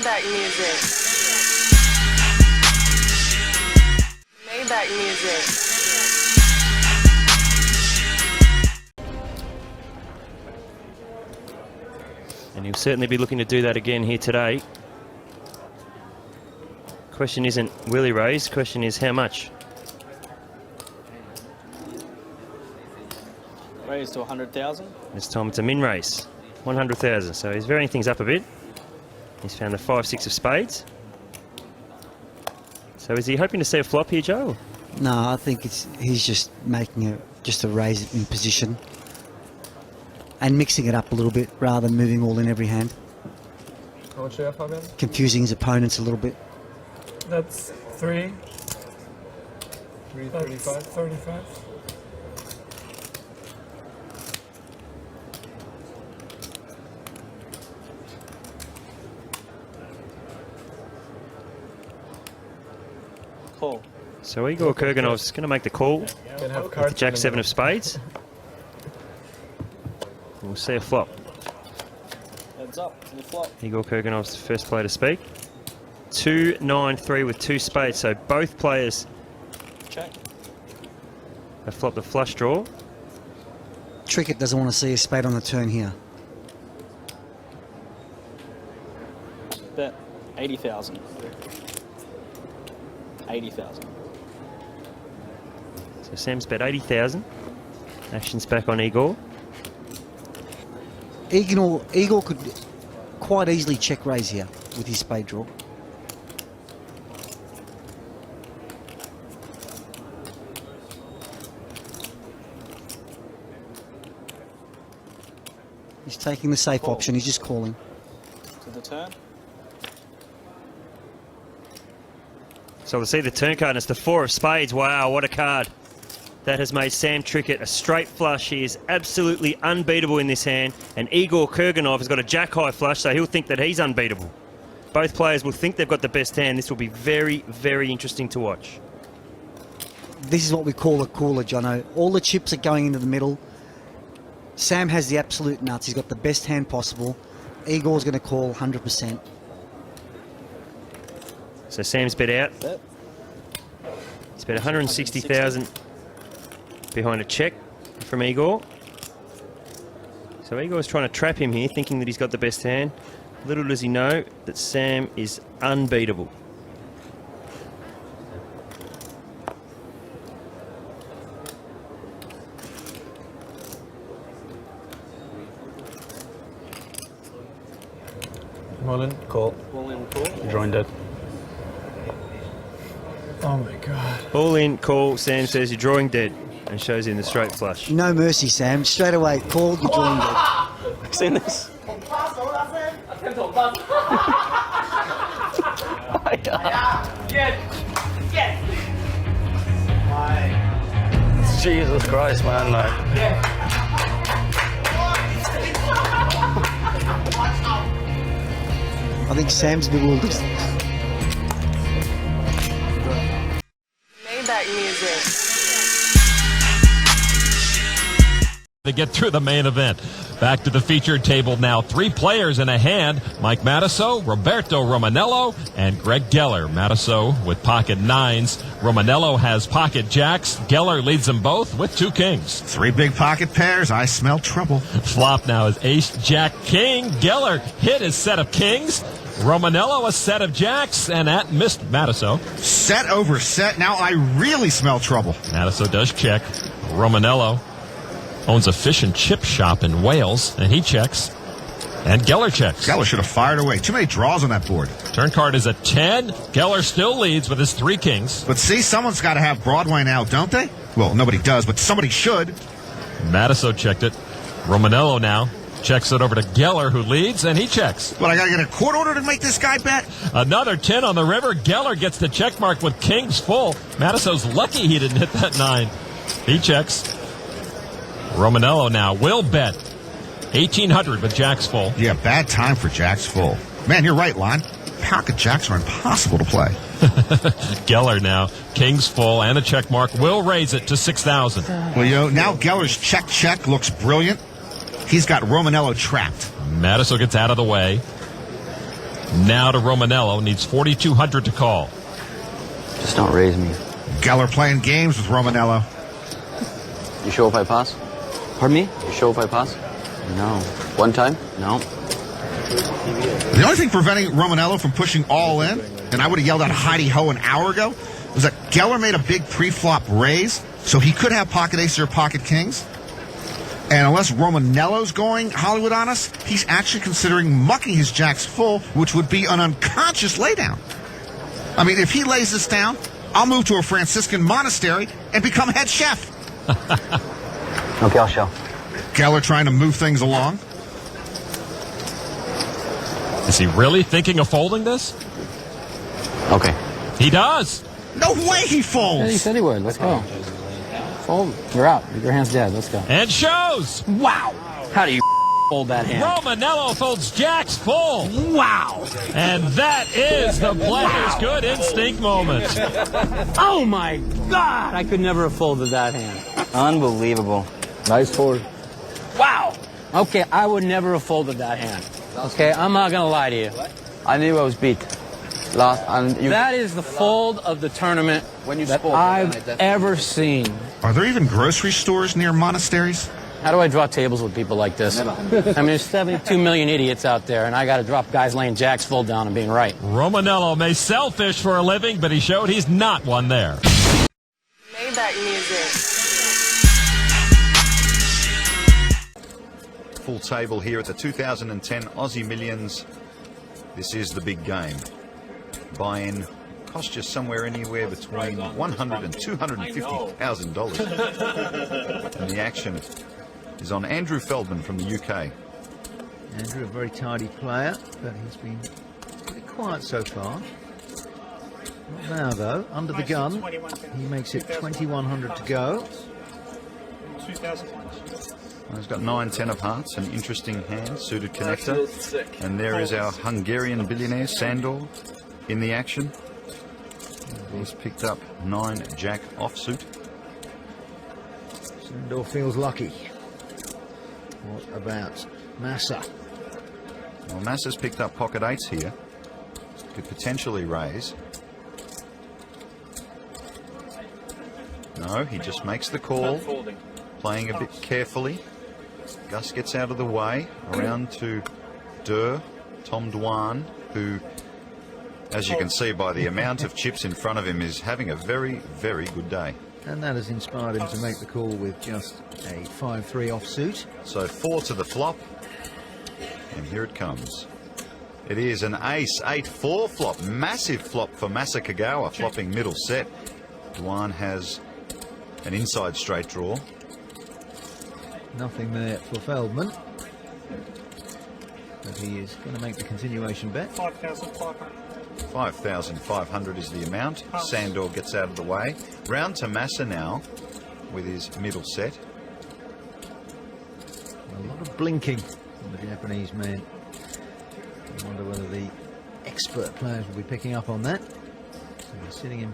Maybach music. Maybach music. And he'll certainly be looking to do that again here today. Question isn't will he raise, question is how much. Raise to 100,000. This time it's a min raise, 100,000. So he's varying things up a bit. He's found the 5-6 of spades. So is he hoping to see a flop here, Joe? No, I think he's just making just a raise in position and mixing it up a little bit rather than moving all in every hand. How much do you have, Fabian? Confusing his opponents a little bit. That's 335. 35. Call. So Igor Kurganov's going to make the call with the Jack-7 of spades. We'll see a flop. Heads up to the flop. Igor Kurganov's the first player to speak. 2-9-3 with 2 spades, so both players Check. have flopped the flush draw. Tricket doesn't want to see a spade on the turn here. Bet 80,000. 80,000. So Sam's bet 80,000. Action's back on Igor. Igor could quite easily check raise here with his spade draw. He's taking the safe option, he's just calling. To the turn. So we'll see the turn card, and it's the 4 of spades. Wow, what a card. That has made Sam Tricket a straight flush. He is absolutely unbeatable in this hand. And Igor Kurganov has got a jack-high flush, so he'll think that he's unbeatable. Both players will think they've got the best hand. This will be very, very interesting to watch. This is what we call a cooler, Jono. All the chips are going into the middle. Sam has the absolute nuts. He's got the best hand possible. Igor's going to call 100%. So Sam's bet out. Bet. He's bet 160,000 behind a check from Igor. So Igor's trying to trap him here, thinking that he's got the best hand. Little does he know that Sam is unbeatable. All in, call. All in, call. Drawing dead. Oh my god. All in, call. Sam says you're drawing dead and shows in the straight flush. No mercy, Sam. Straight away, call, you're drawing dead. Seen this? Jesus Christ, man. Like. I think Sam's bewildered. Maybach music. To get through the main event. Back to the featured table now. 3 players in a hand. Mike Matiso, Roberto Romanello, and Greg Geller. Matiso with pocket 9s. Romanello has pocket jacks. Geller leads them both with 2 kings. 3 big pocket pairs. I smell trouble. Flop now is ace, jack, king. Geller hit his set of kings. Romanello a set of jacks, and that missed Matiso. Set over set. Now I really smell trouble. Matiso does check. Romanello owns a fish and chip shop in Wales, and he checks. And Geller checks. Geller should have fired away. Too many draws on that board. Turn card is a 10. Geller still leads with his 3 kings. But see, someone's got to have Broadway now, don't they? Well, nobody does, but somebody should. Matiso checked it. Romanello now checks it over to Geller, who leads, and he checks. But I got to get a court order to make this guy bet? Another 10 on the river. Geller gets the check mark with kings full. Matiso's lucky he didn't hit that 9. He checks. Romanello now will bet 1,800 with jacks full. Yeah, bad time for jacks full. Man, you're right, Lon. Pocket jacks are impossible to play. Geller now, kings full, and a check mark will raise it to 6,000. Well, you know, now Geller's check looks brilliant. He's got Romanello trapped. Matiso gets out of the way. Now to Romanello, needs 4,200 to call. Just don't raise me. Geller playing games with Romanello. You sure if I pass? Pardon me? You sure if I pass? No. One time? No. The only thing preventing Romanello from pushing all in, and I would have yelled out Heidi Ho an hour ago, was that Geller made a big pre-flop raise, so he could have pocket aces or pocket kings. And unless Romanello's going Hollywood on us, he's actually considering mucking his jacks full, which would be an unconscious laydown. I mean, if he lays this down, I'll move to a Franciscan monastery and become head chef. Okay, I'll show. Geller trying to move things along. Is he really thinking of folding this? Okay. He does. No way he Yeah, he folds. said he would. Let's go. Fold. You're out. Your hand's dead. Let's go. And shows. Wow. How do you fold that hand? Romanello folds jacks full. Wow. And that is the player's good instinct moment. Oh my God. I could never have folded that hand. Unbelievable. Nice fold. Wow. Okay, I would never have folded that hand. Okay, I'm not gonna lie to you. I knew I was beat. That is the fold of the tournament that I've ever seen. Are there even grocery stores near monasteries? How do I draw tables with people like this? I mean, there's 72 million idiots out there, and I got to drop guys laying jacks full down and being right. Romanello may sell fish for a living, but he showed he's not one there. Maybach music. Full table here at the 2010 Aussie Millions. This is the big game. Buy-in cost you somewhere anywhere between $100,000 and $250,000. And the action is on Andrew Feldman from the UK. Andrew, a very tidy player, but he's been pretty quiet so far. Not now, though. Under the gun, he makes it 2,100 to go. Well, he's got 9-10 of hearts, an interesting hand, suited connector. And there is our Hungarian billionaire, Sandor, in the action. He's picked up 9 jack offsuit. Sandor feels lucky. What about Massa? Well, Massa's picked up pocket 8s here. Could potentially raise. No, he just makes the call, playing a bit carefully. Gus gets out of the way, around to Tom Dwan, who, as you can see by the amount of chips in front of him, is having a very, very good day. And that has inspired him to make the call with just a 5-3 offsuit. So 4 to the flop, and here it comes. It is an ace 8-4 flop, massive flop for Masa Kagawa, flopping middle set. Dwan has an inside straight draw. Nothing there for Feldman. But he is going to make the continuation bet. 5,500 is the amount. Sandor gets out of the way. Round to Massa now with his middle set. A lot of blinking from the Japanese man. I wonder whether the expert players will be picking up on that. So he's sitting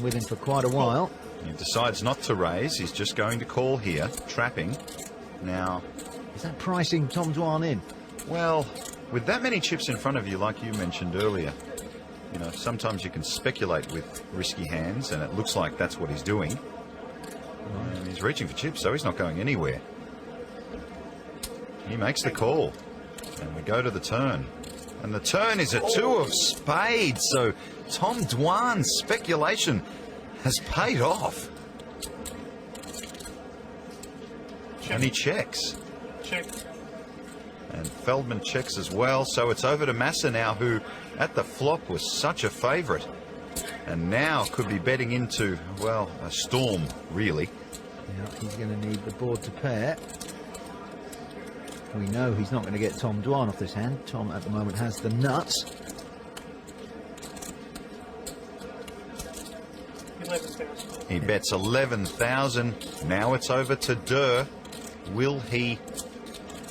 with him for quite a while. He decides not to raise. He's just going to call here, trapping. Now, is that pricing Tom Dwan in? Well, with that many chips in front of you, like you mentioned earlier, you know, sometimes you can speculate with risky hands, and it looks like that's what he's doing. And he's reaching for chips, so he's not going anywhere. He makes the call, and we go to the turn. And the turn is a 2 of spades, so Tom Dwan's speculation has paid off. And he checks. Check. And Feldman checks as well, so it's over to Massa now, who at the flop was such a favourite, and now could be betting into, well, a storm, really. Yeah, he's going to need the board to pair. We know he's not going to get Tom Dwan off this hand. Tom at the moment has the nuts. 11,000. He bets 11,000. Now it's over to Durr. Will he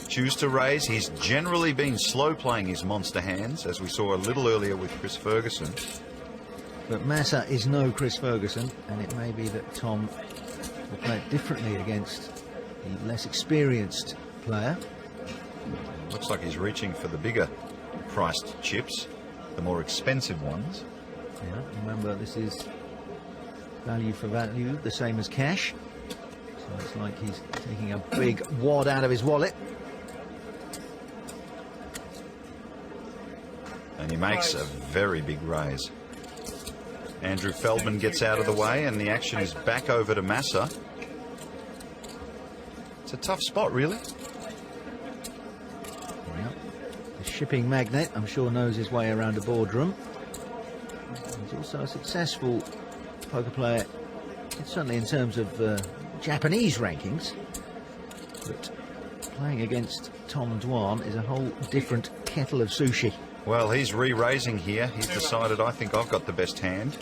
choose to raise? He's generally been slow playing his monster hands, as we saw a little earlier with Chris Ferguson. But Massa is no Chris Ferguson, and it may be that Tom will play it differently against the less experienced player. Looks like he's reaching for the bigger priced chips. the more expensive ones. Yeah, remember, this is value for value, the same as cash. So it's like he's taking a big wad out of his wallet. And he makes a very big raise. Andrew Feldman gets out of the way, and the action is back over to Massa. It's a tough spot, really. Yeah. The shipping magnate, I'm sure, knows his way around a boardroom. He's also a successful poker player, certainly in terms of Japanese rankings. But playing against Tom Dwan is a whole different kettle of sushi. Well, he's re-raising here. He's decided, I think I've got the best hand.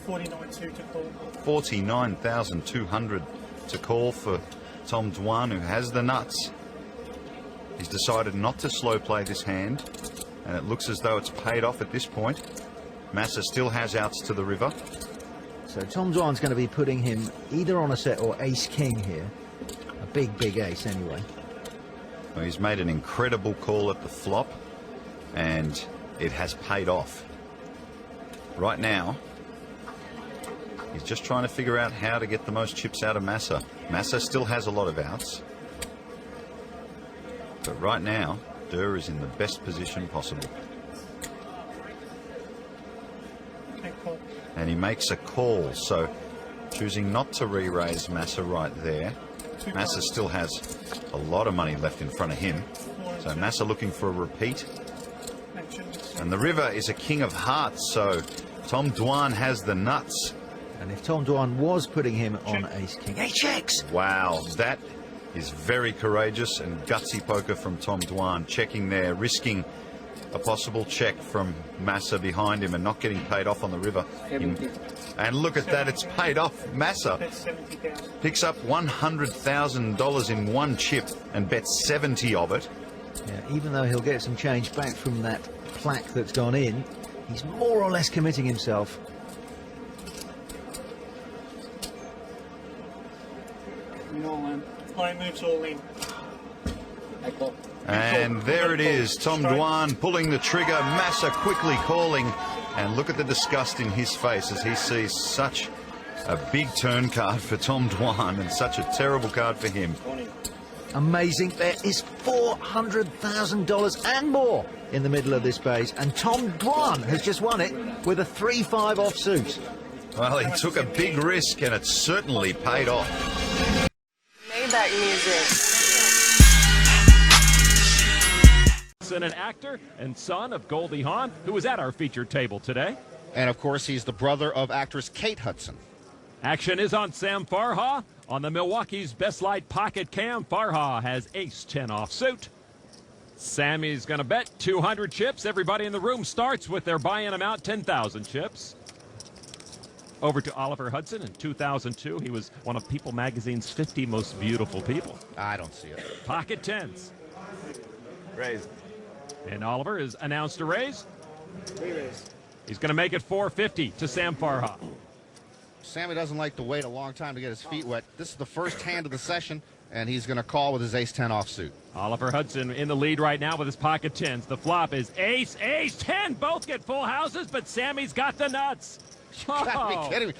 $49,200 to call. 49,200 to call for Tom Dwan, who has the nuts. He's decided not to slow play this hand, and it looks as though it's paid off at this point. Massa still has outs to the river. So Tom Dwan's going to be putting him either on a set or ace-king here. A big ace anyway. Well, he's made an incredible call at the flop, and it has paid off. Right now, he's just trying to figure out how to get the most chips out of Massa. Massa still has a lot of outs. But right now, Durr is in the best position possible. And he makes a call, so choosing not to re-raise Massa right there. Massa still has a lot of money left in front of him. So Massa looking for a repeat. And the river is a king of hearts, so Tom Dwan has the nuts. And if Tom Dwan was putting him on ace-king, he checks! Wow, that is very courageous and gutsy poker from Tom Dwan. Checking there, risking a possible check from Massa behind him and not getting paid off on the river. And look at that, it's paid off. Massa picks up $100,000 in one chip and bets 70 of it. Yeah, even though he'll get some change back from that plaque that's gone in, he's more or less committing himself. All in. Play moves all in. And there it is, Tom Dwan pulling the trigger, Massa quickly calling, and look at the disgust in his face as he sees such a big turn card for Tom Dwan and such a terrible card for him. Amazing. There is $400,000 and more in the middle of this base, and Tom Dwan has just won it with a 3-5 offsuit. Well, he took a big risk, and it certainly paid off. Maybach music. An actor and son of Goldie Hawn, who was at our featured table today. And of course, he's the brother of actress Kate Hudson. Action is on Sam Farha. On the Milwaukee's Best Light Pocket Cam, Farha has ace-10 offsuit. Sammy's going to bet 200 chips. Everybody in the room starts with their buy-in amount, 10,000 chips. Over to Oliver Hudson in 2002. He was one of People Magazine's 50 most beautiful people. I don't see it. Pocket tens. Raise. And Oliver has announced a raise. Re-raise. He's going to make it 450 to Sam Farha. Sammy doesn't like to wait a long time to get his feet wet. This is the first hand of the session, and he's going to call with his ace-10 offsuit. Oliver Hudson in the lead right now with his pocket tens. The flop is ace, ace, 10. Both get full houses, but Sammy's got the nuts. You gotta be kidding me.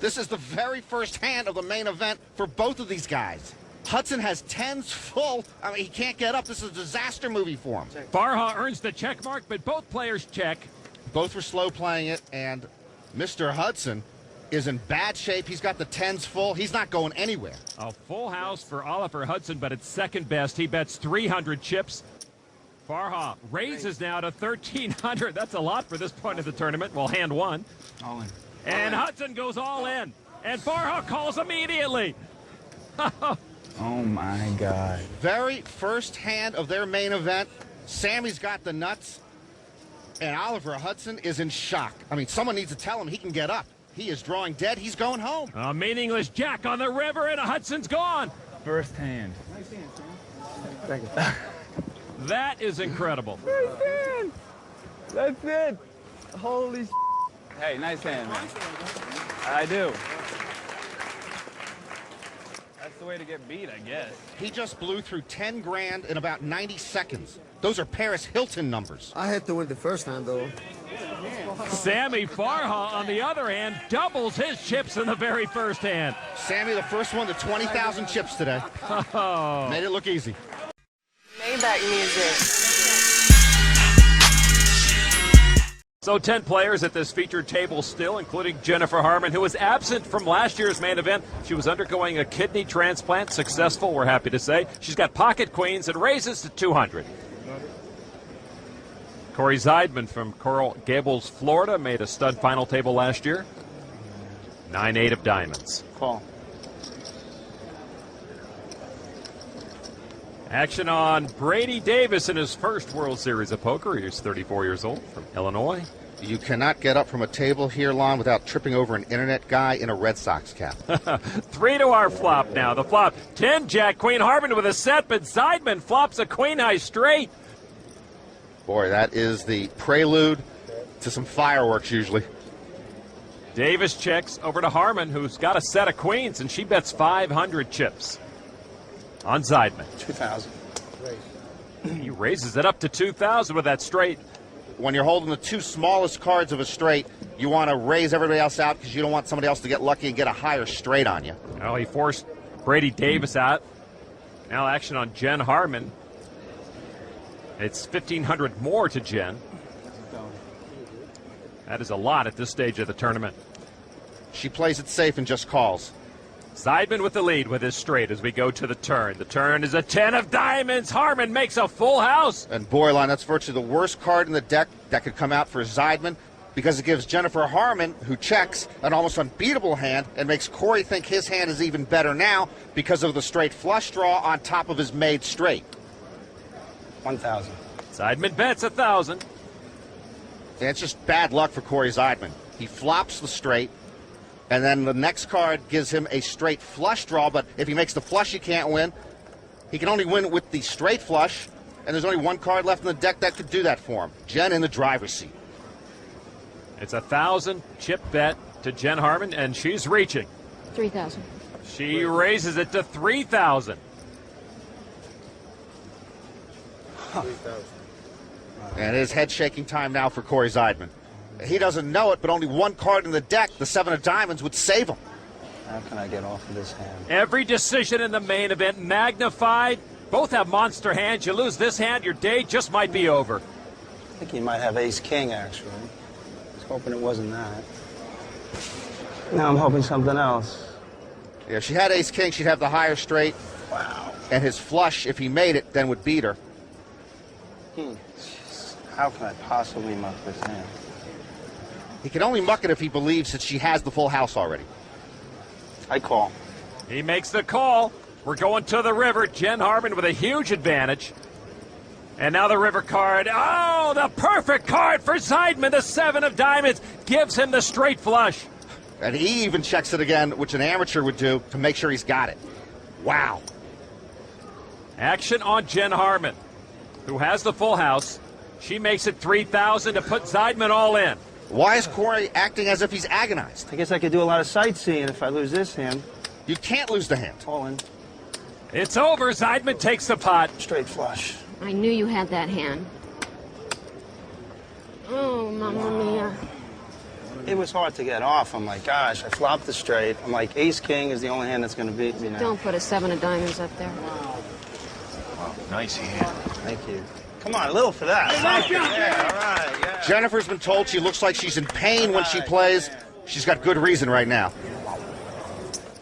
This is the very first hand of the main event for both of these guys. Hudson has tens full. I mean, he can't get up. This is a disaster movie for him. Farha earns the check mark, but both players check. Both were slow playing it, and Mr. Hudson is in bad shape. He's got the tens full. He's not going anywhere. A full house for Oliver Hudson, but it's second best. He bets 300 chips. Farha raises now to 1,300. That's a lot for this point of the tournament. Well, hand one. All in. And Hudson goes all in. And Farha calls immediately. Oh, my God. Very first hand of their main event. Sammy's got the nuts, and Oliver Hudson is in shock. I mean, someone needs to tell him he can get up. He is drawing dead. He's going home. A meaningless jack on the river, and Hudson's gone. First hand. Nice hand, Sam. Thank you. That is incredible. First hand. That's it. Holy s***. Hey, nice hand, man. I do. That's the way to get beat, I guess. He just blew through 10 grand in about 90 seconds. Those are Paris Hilton numbers. I had to win the first hand, though. Sammy Farha, on the other hand, doubles his chips in the very first hand. Sammy, the first one to 20,000 chips today. Oh. Made it look easy. Maybach music. So 10 players at this featured table still, including Jennifer Harman, who was absent from last year's main event. She was undergoing a kidney transplant, successful, we're happy to say. She's got pocket queens and raises to 200. Corey Zidman from Coral Gables, Florida, made a stud final table last year. 9-8 of diamonds. Call. Action on Brady Davis in his first World Series of Poker. He's 34 years old, from Illinois. You cannot get up from a table here, Lon, without tripping over an internet guy in a Red Sox cap. 3 to our flop now. The flop, 10 Jack Queen. Harman with a set, but Zidman flops a Queen High straight. Boy, that is the prelude to some fireworks usually. Davis checks over to Harman, who's got a set of queens, and she bets 500 chips on Zidman. 2,000. He raises it up to 2,000 with that straight. When you're holding the two smallest cards of a straight, you want to raise everybody else out because you don't want somebody else to get lucky and get a higher straight on you. Well, he forced Brady Davis out. Now action on Jen Harman. It's 1,500 more to Jen. That is a lot at this stage of the tournament. She plays it safe and just calls. Zidman with the lead with his straight as we go to the turn. The turn is a 10 of diamonds. Harman makes a full house. And boy, Lon, that's virtually the worst card in the deck that could come out for Zidman because it gives Jennifer Harman, who checks, an almost unbeatable hand and makes Corey think his hand is even better now because of the straight flush draw on top of his made straight. 1,000. Zidman bets 1,000. And it's just bad luck for Corey Zidman. He flops the straight, and then the next card gives him a straight flush draw, but if he makes the flush, he can't win. He can only win with the straight flush, and there's only one card left in the deck that could do that for him. Jen in the driver's seat. It's 1,000 chip bet to Jen Harman, and she's reaching. 3,000. She raises it to 3,000. And it is head-shaking time now for Corey Zidman. He doesn't know it, but only one card in the deck, the 7 of diamonds, would save him. How can I get off of this hand? Every decision in the main event magnified. Both have monster hands. You lose this hand, your day just might be over. I think he might have ace-king, actually. I was hoping it wasn't that. Now I'm hoping something else. Yeah, if she had ace-king, she'd have the higher straight. Wow. And his flush, if he made it, then would beat her. How can I possibly muck this hand? He can only muck it if he believes that she has the full house already. I call. He makes the call. We're going to the river. Jen Harman with a huge advantage. And now the river card. Oh, the perfect card for Zidman. The 7 of diamonds gives him the straight flush. And he even checks it again, which an amateur would do, to make sure he's got it. Wow. Action on Jen Harman, who has the full house. She makes it 3,000 to put Zidman all in. Why is Corey acting as if he's agonized? I guess I could do a lot of sightseeing if I lose this hand. You can't lose the hand. All in. It's over. Zidman takes the pot. Straight flush. I knew you had that hand. Oh, mamma mia. It was hard to get off. I'm like, gosh, I flopped the straight. I'm like, ace-king is the only hand that's going to beat me now. Don't put a 7 of diamonds up there. Wow, nice hand. Thank you. Come on, a little for that. Yeah, all right, yeah. Jennifer's been told she looks like she's in pain when she plays. She's got good reason right now.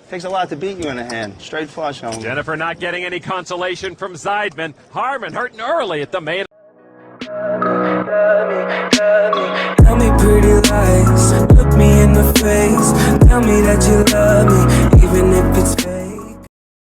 Takes a lot to beat you in a hand. Straight flush home. Jennifer not getting any consolation from Zidman. Harman hurting early at the main. Tell me pretty lies, look me in the face. Tell me that you love me, even if it's fake.